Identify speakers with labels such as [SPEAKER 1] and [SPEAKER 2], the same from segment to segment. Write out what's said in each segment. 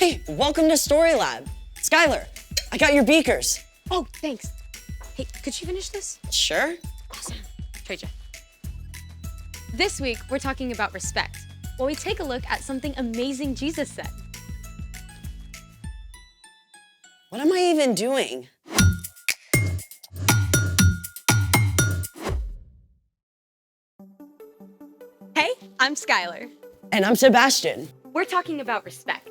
[SPEAKER 1] Hey, welcome to Story Lab. Skylar, I got your beakers.
[SPEAKER 2] Oh, thanks. Hey, could you finish this?
[SPEAKER 1] Sure.
[SPEAKER 2] Awesome. Trade you. This week, we're talking about respect, while we take a look at something amazing Jesus said.
[SPEAKER 1] What am I even doing?
[SPEAKER 2] Hey, I'm Skylar.
[SPEAKER 1] And I'm Sebastian,
[SPEAKER 2] We're talking about respect.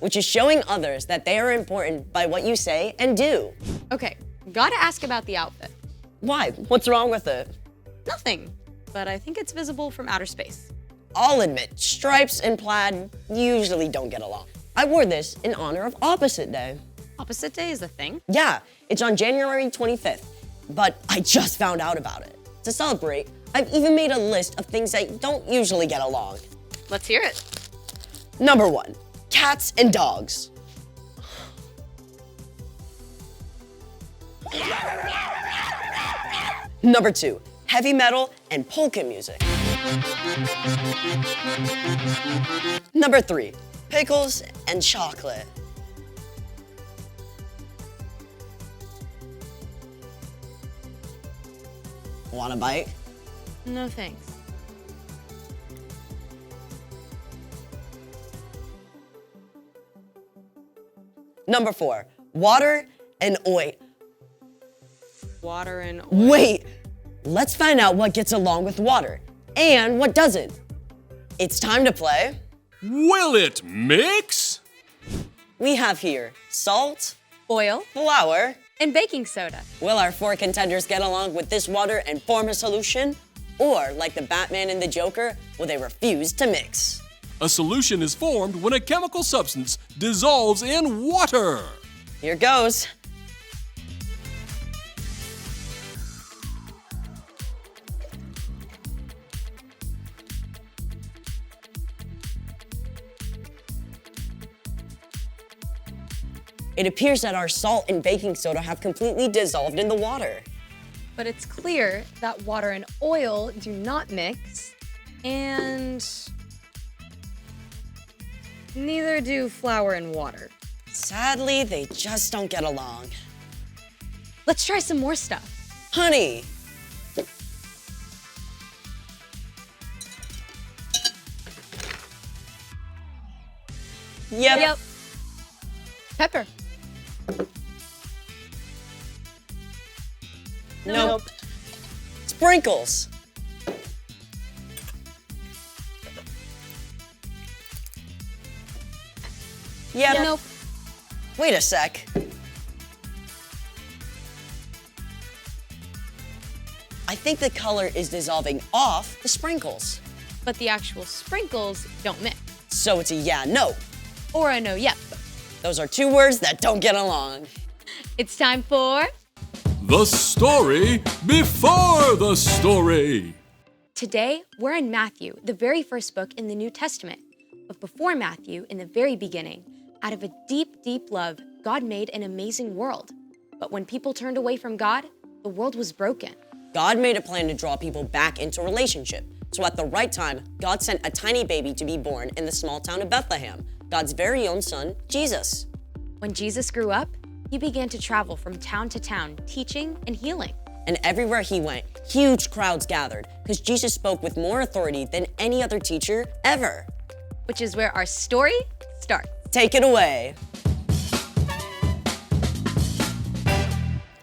[SPEAKER 1] which is showing others that they are important by what you say and do.
[SPEAKER 2] Okay, gotta ask about the outfit.
[SPEAKER 1] Why? What's wrong with it?
[SPEAKER 2] Nothing, but I think it's visible from outer space.
[SPEAKER 1] I'll admit, stripes and plaid usually don't get along. I wore this in honor of Opposite Day.
[SPEAKER 2] Opposite Day is a thing?
[SPEAKER 1] Yeah, it's on January 25th, but I just found out about it. To celebrate, I've even made a list of things that don't usually get along.
[SPEAKER 2] Let's hear it.
[SPEAKER 1] Number 1, cats and dogs. Number 2, heavy metal and polka music. Number 3, pickles and chocolate. Want a bite?
[SPEAKER 2] No thanks.
[SPEAKER 1] Number 4, water and oil.
[SPEAKER 2] Water and oil.
[SPEAKER 1] Wait, let's find out what gets along with water and what doesn't. It's time to play.
[SPEAKER 3] Will it mix?
[SPEAKER 1] We have here salt,
[SPEAKER 2] Oil
[SPEAKER 1] flour.
[SPEAKER 2] and baking soda.
[SPEAKER 1] Will our 4 contenders get along with this water and form a solution? Or, like the Batman and the Joker, will they refuse to mix?
[SPEAKER 3] A solution is formed when a chemical substance dissolves in water.
[SPEAKER 1] Here goes. It appears that our salt and baking soda have completely dissolved in the water.
[SPEAKER 2] But it's clear that water and oil do not mix, and neither do flour and water.
[SPEAKER 1] Sadly, they just don't get along.
[SPEAKER 2] Let's try some more stuff.
[SPEAKER 1] Honey! Yep.
[SPEAKER 2] Pepper.
[SPEAKER 1] Nope. Sprinkles. Yep.
[SPEAKER 2] Nope.
[SPEAKER 1] Wait a sec. I think the color is dissolving off the sprinkles.
[SPEAKER 2] But the actual sprinkles don't mix.
[SPEAKER 1] So it's a yeah, no.
[SPEAKER 2] Or a no, yep.
[SPEAKER 1] Those are 2 words that don't get along.
[SPEAKER 2] It's time for...
[SPEAKER 3] The story before the story.
[SPEAKER 2] Today, we're in Matthew, the very first book in the New Testament. But before Matthew, in the very beginning, out of a deep, deep love, God made an amazing world. But when people turned away from God, the world was broken.
[SPEAKER 1] God made a plan to draw people back into relationship. So at the right time, God sent a tiny baby to be born in the small town of Bethlehem, God's very own son, Jesus.
[SPEAKER 2] When Jesus grew up, he began to travel from town to town, teaching and healing.
[SPEAKER 1] And everywhere he went, huge crowds gathered because Jesus spoke with more authority than any other teacher ever.
[SPEAKER 2] Which is where our story starts.
[SPEAKER 1] Take it away.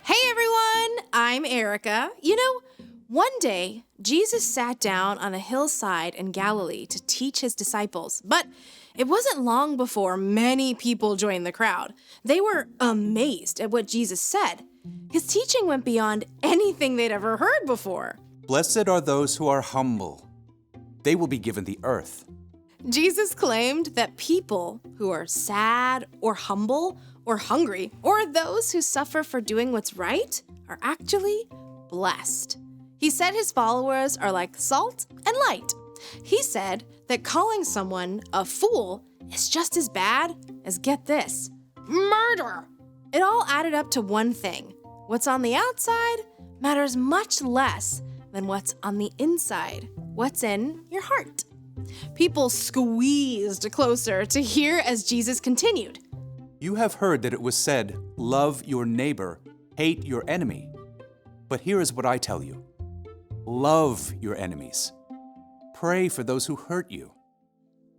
[SPEAKER 4] Hey everyone, I'm Erica. You know, one day, Jesus sat down on a hillside in Galilee to teach his disciples, but it wasn't long before many people joined the crowd. They were amazed at what Jesus said. His teaching went beyond anything they'd ever heard before.
[SPEAKER 5] Blessed are those who are humble. They will be given the earth.
[SPEAKER 4] Jesus claimed that people who are sad or humble or hungry or those who suffer for doing what's right are actually blessed. He said his followers are like salt and light. He said that calling someone a fool is just as bad as, get this, murder. It all added up to one thing. What's on the outside matters much less than what's on the inside. What's in your heart? People squeezed closer to hear as Jesus continued.
[SPEAKER 5] You have heard that it was said, 'Love your neighbor, hate your enemy.' But here is what I tell you. Love your enemies. Pray for those who hurt you."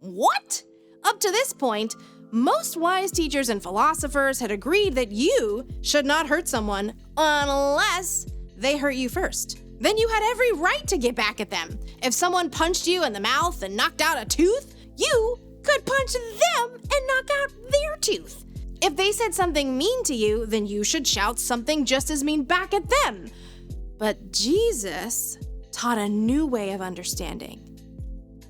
[SPEAKER 4] What? Up to this point, most wise teachers and philosophers had agreed that you should not hurt someone unless they hurt you first. Then you had every right to get back at them. If someone punched you in the mouth and knocked out a tooth, you could punch them and knock out their tooth. If they said something mean to you, then you should shout something just as mean back at them. But Jesus taught a new way of understanding.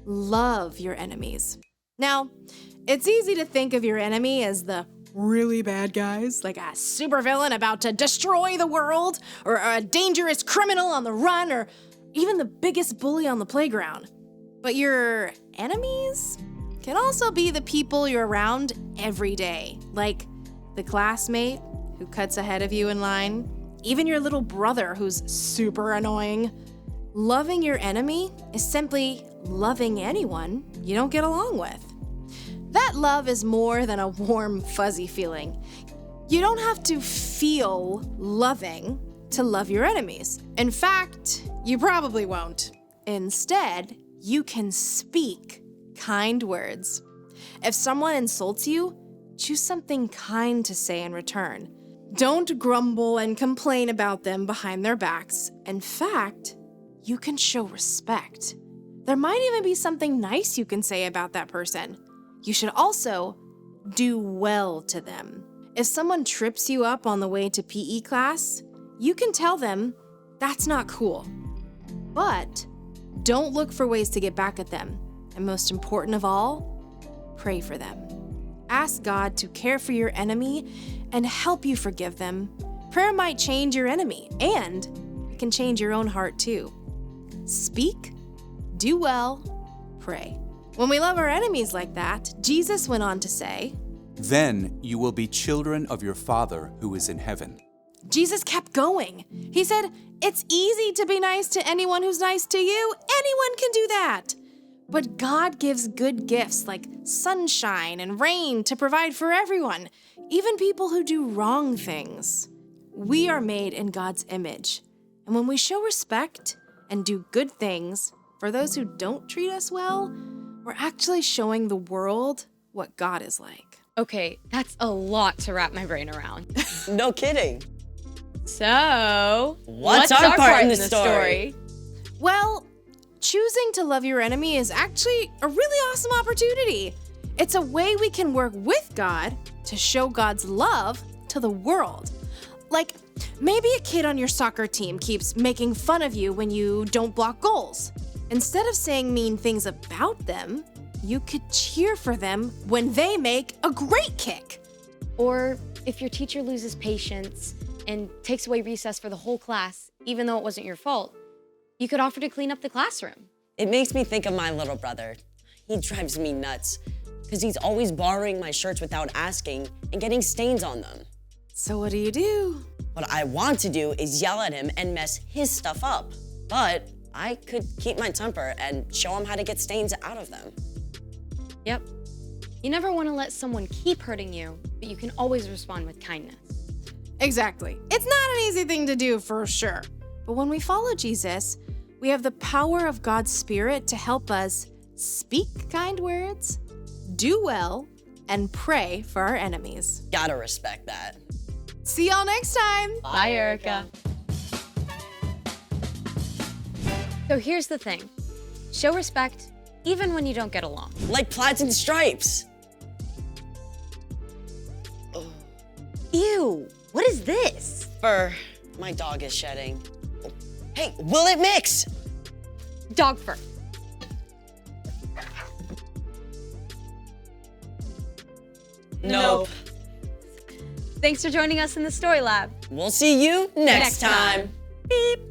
[SPEAKER 4] Love your enemies. Now, it's easy to think of your enemy as the really bad guys, like a supervillain about to destroy the world, or a dangerous criminal on the run, or even the biggest bully on the playground. But your enemies can also be the people you're around every day, like the classmate who cuts ahead of you in line, even your little brother who's super annoying. Loving your enemy is simply loving anyone you don't get along with. That love is more than a warm, fuzzy feeling. You don't have to feel loving to love your enemies. In fact, you probably won't. Instead, you can speak kind words. If someone insults you, choose something kind to say in return. Don't grumble and complain about them behind their backs. In fact, you can show respect. There might even be something nice you can say about that person. You should also do well to them. If someone trips you up on the way to PE class, you can tell them that's not cool. But don't look for ways to get back at them. And most important of all, pray for them. Ask God to care for your enemy and help you forgive them. Prayer might change your enemy, and it can change your own heart too. Speak, do well, pray. When we love our enemies like that, Jesus went on to say,
[SPEAKER 5] "Then you will be children of your Father who is in heaven."
[SPEAKER 4] Jesus kept going. He said, it's easy to be nice to anyone who's nice to you. Anyone can do that. But God gives good gifts like sunshine and rain to provide for everyone, even people who do wrong things. We are made in God's image. And when we show respect and do good things for those who don't treat us well, we're actually showing the world what God is like.
[SPEAKER 2] Okay, that's a lot to wrap my brain around.
[SPEAKER 1] No kidding.
[SPEAKER 2] So,
[SPEAKER 1] What's our part in the story?
[SPEAKER 4] Well, choosing to love your enemy is actually a really awesome opportunity. It's a way we can work with God to show God's love to the world. Like, maybe a kid on your soccer team keeps making fun of you when you don't block goals. Instead of saying mean things about them, you could cheer for them when they make a great kick.
[SPEAKER 2] Or if your teacher loses patience and takes away recess for the whole class, even though it wasn't your fault, you could offer to clean up the classroom.
[SPEAKER 1] It makes me think of my little brother. He drives me nuts because he's always borrowing my shirts without asking and getting stains on them.
[SPEAKER 4] So what do?
[SPEAKER 1] What I want to do is yell at him and mess his stuff up. But I could keep my temper and show him how to get stains out of them.
[SPEAKER 2] Yep. You never want to let someone keep hurting you, but you can always respond with kindness.
[SPEAKER 4] Exactly. It's not an easy thing to do for sure. But when we follow Jesus, we have the power of God's Spirit to help us speak kind words, do well, and pray for our enemies.
[SPEAKER 1] Gotta respect that.
[SPEAKER 4] See y'all next time.
[SPEAKER 2] Bye, Erica. So here's the thing. Show respect even when you don't get along.
[SPEAKER 1] Like plaids and stripes.
[SPEAKER 2] Ew, what is this?
[SPEAKER 1] Fur. My dog is shedding. Oh. Hey, will it mix?
[SPEAKER 2] Dog fur.
[SPEAKER 1] Nope.
[SPEAKER 2] Thanks for joining us in the Story Lab.
[SPEAKER 1] We'll see you next
[SPEAKER 2] Next time.
[SPEAKER 1] time. Beep.